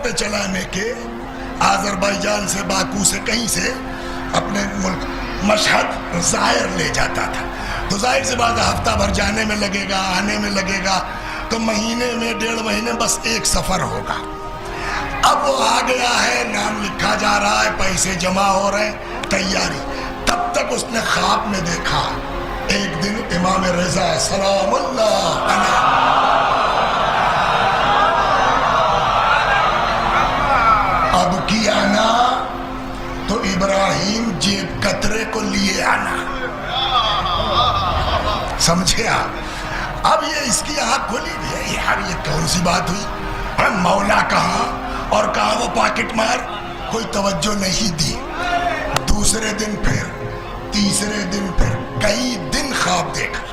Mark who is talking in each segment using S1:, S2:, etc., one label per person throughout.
S1: پہ چلانے کے آذربائیجان سے، باکو سے، کہیں سے اپنے ملک مشہد ظاہر لے جاتا تھا. تو ظاہر سی بات ہے ہفتہ بھر جانے میں لگے گا، آنے میں لگے گا، تو مہینے میں 1.5 مہینے بس ایک سفر ہوگا. اب وہ آ گیا ہے، نام لکھا جا رہا ہے، پیسے جمع ہو رہے ہیں، تیاری. تب تک اس نے خواب میں دیکھا ایک دن امام رضا سلام اللہ علیہ اب کیا نا تو ابراہیم جیب قطرے کو لیے آنا. سمجھے آپ؟ اب یہ اس کی آنکھ کھلی بھی ہے، یار یہ کون سی بات ہوئی؟ مولا کہاں اور کہاں وہ پاکٹ مار، کوئی توجہ نہیں دی. دوسرے دن پھر، تیسرے دن پھر، کئی دن خواب دیکھا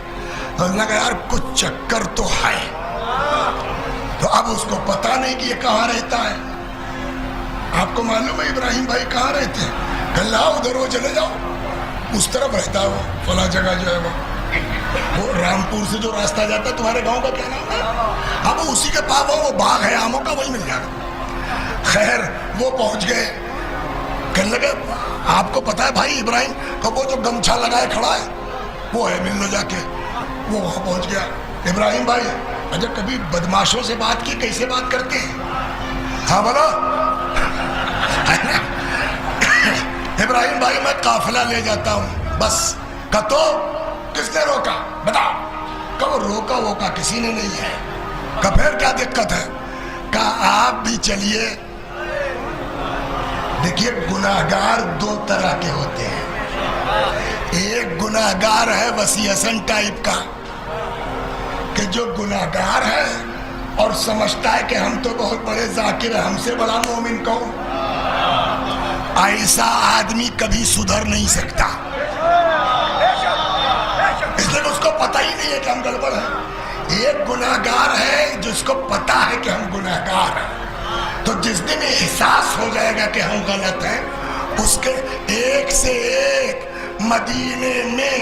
S1: تو لگا یار کچھ چکر تو ہے. تو اب اس کو پتا نہیں کہ یہ کہاں رہتا ہے. آپ کو معلوم ہے ابراہیم بھائی کہاں رہتے ہیں؟ کہ لاؤ ادھر وہ چلے جاؤ، اس طرف رہتا ہے وہ فلاں جگہ جو ہے وہ رامپور سے جو راستہ جاتا ہے، تمہارے گاؤں کا کیا نام ہے؟ اب اسی کے پاس وہ باغ ہے آموں کا، وہی مل جائے گا. خیر وہ پہنچ گئے، کہنے لگے آپ کو پتا ہے بھائی ابراہیم کا وہ جو گمچھا لگائے کھڑا ہے وہ ہے، مل لو جا کے. وہ وہاں پہنچ گیا. ابراہیم بھائی اچھا کبھی بدماشوں سے بات کی؟ کیسے بات کرتے ہیں؟ ہاں بولو. ابراہیم بھائی میں قافلہ لے جاتا ہوں بس. کہ تو کس نے روکا بتا؟ کہ وہ روکا ووکا کسی نے نہیں ہے. کہ پھر کیا دقت ہے؟ کہ آپ بھی چلیے. دیکھیے گناہگار دو طرح کے ہوتے ہیں. ایک گناہگار ہے وسیع حسن ٹائپ کا، کہ جو گناہگار ہے اور سمجھتا ہے کہ ہم تو بہت بڑے ذاکر ہیں، ہم سے بڑا مومن کون. ایسا آدمی کبھی سدھر نہیں سکتا، اس لیے اس کو پتہ ہی نہیں ہے کہ ہم گڑبڑ ہیں. ایک گناہگار ہے جس کو پتا ہے کہ ہم گناہگار ہیں، تو جس دن احساس ہو جائے گا کہ ہم غلط ہیں، اس کے ایک سے ایک مدینے میں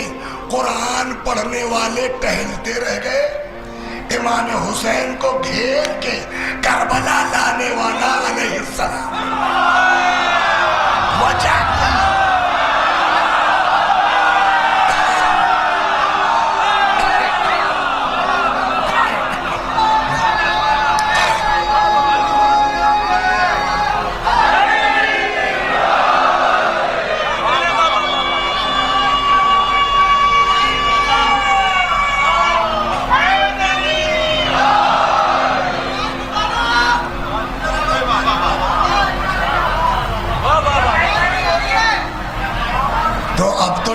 S1: قرآن پڑھنے والے ٹہلتے رہ گئے. امام حسین کو گھیر کے کربلا لانے والا علیہ السلام وجہ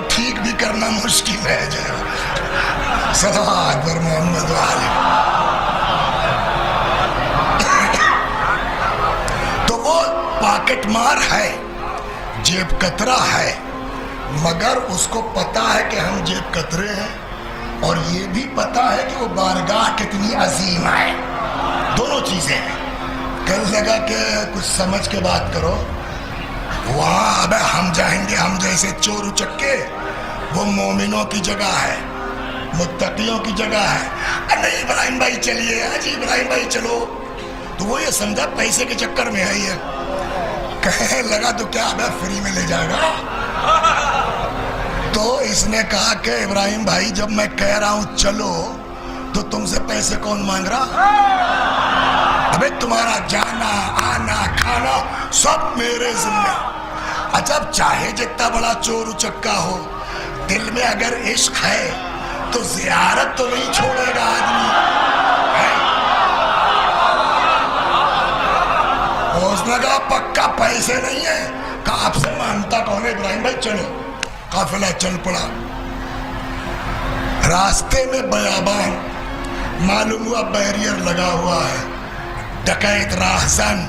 S1: ٹھیک بھی کرنا مشکل ہے. جو صلوات پر محمد علیہ. تو وہ پاکٹ مار ہے، جیب کترا ہے، مگر اس کو پتا ہے کہ ہم جیب کترے ہیں، اور یہ بھی پتا ہے کہ وہ بارگاہ کتنی عظیم ہے. دونوں چیزیں ہیں. کہنے لگا کہ کچھ سمجھ کے بات کرو. وہاں اب ہم جائیں گے، ہم جیسے چور اچکے، وہ مومنوں کی جگہ ہے، متقیوں کی جگہ ہے. نہیں ابراہیم بھائی چلیے، جی ابراہیم بھائی چلو. تو وہ یہ سمجھا پیسے کے چکر میں ہے. یہ کہنے لگا تو کیا اب فری میں لے جائے گا؟ تو اس نے کہا کہ ابراہیم بھائی جب میں کہہ رہا ہوں چلو تو تم سے پیسے کون مانگ رہا؟ ابے تمہارا جانا آنا کھانا سب میرے ذمہ. اچھا چاہے جتنا بڑا چور اچکا ہو، دل میں اگر عشق ہے تو زیارت تو نہیں چھوڑے گا آدمی. اس نے کہا پکا پیسے نہیں ہے. کہا آپ سے مانتا کون ہے؟ ابراہیم بھائی چلو. قافلہ چل پڑا. راستے میں بیابان، معلوم ہوا بیریئر لگا ہوا ہے. ڈکیت راہزن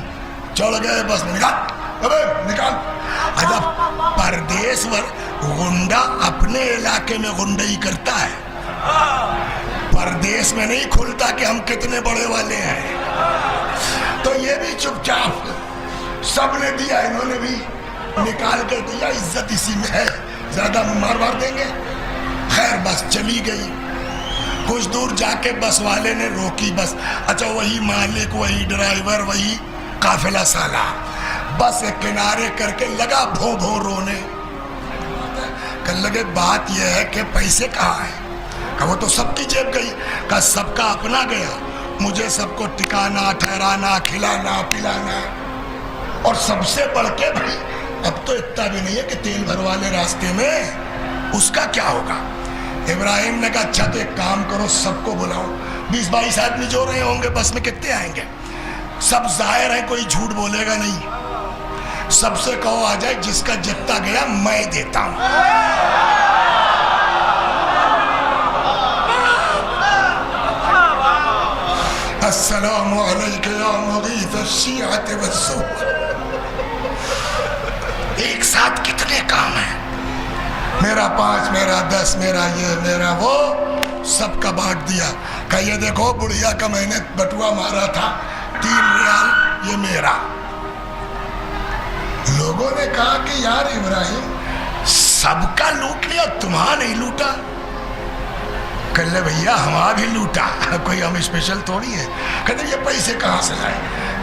S1: چڑھ گئے. بس نکال. اچھا پردیس غنڈا اپنے علاقے میں غنڈائی کرتا ہے، پردیس میں نہیں کھلتا کہ ہم کتنے بڑے والے ہیں. تو یہ بھی چپ چاپ سب نے دیا، انہوں نے بھی نکال کے دیا. عزت اسی میں ہے، زیادہ مار دیں گے. خیر بس چلی گئی. کچھ دور جا کے بس والے نے روکی. بس اچھا وہی مالک، وہی ڈرائیور، وہی قافلہ سالا بس ایک کنارے کر کے لگا بھو بھو رونے. کہنے لگے بات یہ ہے کہ پیسے کہاں ہیں؟ کہ وہ تو سب کی جیب گئی. کہ سب کا اپنا گیا, مجھے سب کو ٹکانا ٹھہرانا کھلانا پلانا, اور سب سے بڑھ کے بھائی اب تو اتنا بھی نہیں ہے کہ تیل بھروا لے راستے میں, اس کا کیا ہوگا؟ ابراہیم نے کہا اچھا تو ایک کام کرو, سب کو بلاؤ. 20-22 آدمی جو رہے ہوں گے بس میں کتنے آئیں گے؟ سب ظاہر ہے کوئی جھوٹ بولے گا نہیں. سب سے کہو آ جائے, جس کا جتنا گیا میں دیتا ہوں. السلام علیکم یا مغیث الشیعۃ والسنہ. ایک ساتھ کتنے کام ہیں؟ میرا 5, میرا 10, میرا یہ میرا وہ, سب کا بانٹ دیا. کہ یہ دیکھو بڑھیا کا میں نے بٹوا مارا تھا 3 ریال, یہ میرا. لوگوں نے کہا کہ یار ابراہیم سب کا لوٹ لیا, تمہاں نہیں لوٹا. کہہ لے بھیا ہمارا بھی لوٹا, کوئی ہم اسپیشل تھوڑی ہے. کہتے یہ پیسے کہاں سے لائے؟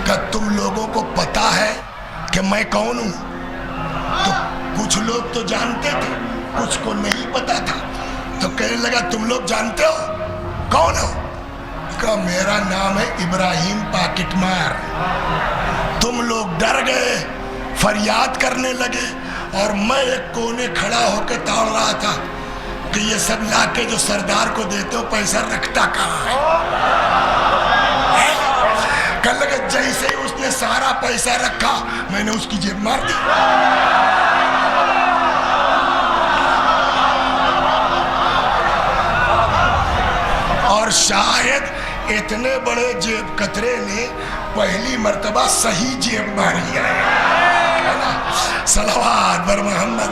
S1: کہ تم لوگوں کو پتا ہے کہ میں کون ہوں؟ تو کچھ لوگ تو جانتے تھے, کچھ کو نہیں پتا تھا. تو کہنے لگا تم لوگ جانتے ہو کون ہو؟ کہ میرا نام ہے ابراہیم پاکٹ مار. تم لوگ ڈر گئے, فریاد کرنے لگے, اور میں ایک کونے کھڑا ہو کے توڑ رہا تھا کہ یہ سب لا کے جو سردار کو دیتے ہو پیسہ رکھتا کہاں ہے؟ کہنے لگے جیسے ہی اس نے سارا پیسہ رکھا میں نے اس کی جیب مار دی. اور شاید اتنے بڑے جیب کترے نے پہلی مرتبہ صحیح جیب ماری ہے نا. صلوات بر محمد.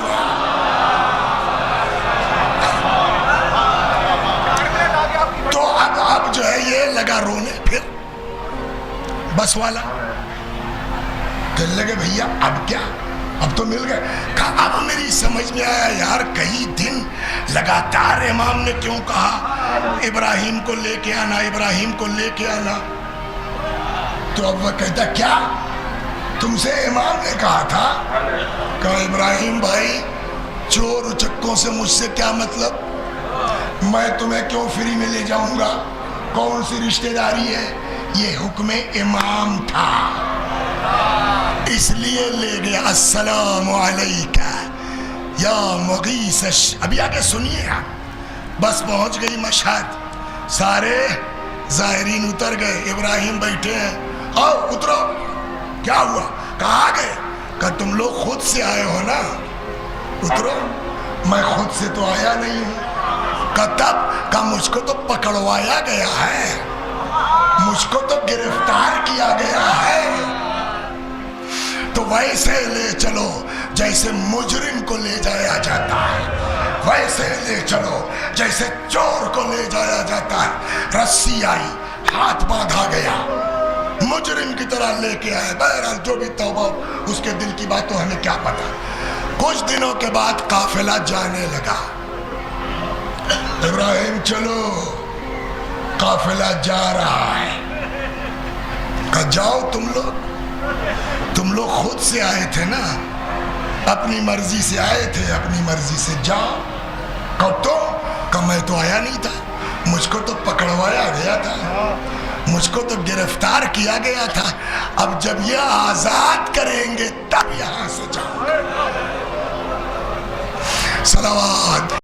S1: تو اب جو ہے یہ لگا رونے. پھر بس والا کہنے لگے بھیا اب کیا, اب تو مل گئے. کہا اب میری سمجھ میں آیا یار کئی دن لگاتار امام نے کیوں کہا ابراہیم کو لے کے آنا, ابراہیم کو لے کے آنا. تو اب وہ کہتا کیا تم سے امام نے کہا تھا؟ کہا ابراہیم بھائی چور اچکوں سے مجھ سے کیا مطلب, میں تمہیں کیوں فری میں لے جاؤں گا, کون سی رشتہ داری ہے؟ یہ حکم امام تھا اس لیے لے گیا. السلام علیکہ یا مغیث. ابھی آگے سنیے آپ. بس پہنچ گئی مشہد, سارے زائرین اتر گئے, ابراہیم بیٹھے ہیں. آؤ اترو. کیا ہوا؟ کہاں گئے؟ کہ تم لوگ خود سے آئے ہو نا, اترو. میں خود سے تو آیا نہیں ہوں. کہ تب کہ مجھ کو تو پکڑوایا گیا ہے, مجھ کو تو گرفتار کیا گیا ہے. تو ویسے لے چلو جیسے مجرم کو لے جایا جاتا ہے, ویسے لے چلو جیسے چور کو لے جایا جاتا ہے. رسی آئی, ہاتھ باندھا گیا, مجرم کی طرح لے کے آئے. بہرحال جو بھی توبہ, اس کے دل کی بات تو ہمیں کیا پتا. کچھ دنوں کے بعد قافلہ جانے لگا. ابراہیم چلو, قافلہ جا رہا ہے. کہ جاؤ تم لوگ خود سے آئے تھے نا, اپنی مرضی سے آئے تھے, اپنی مرضی سے جاؤ. کب تو کہ میں تو آیا نہیں تھا, مجھ کو تو پکڑوایا گیا تھا, مجھ کو تو گرفتار کیا گیا تھا. اب جب یہ آزاد کریں گے تب یہاں سے جاؤ. صلوات.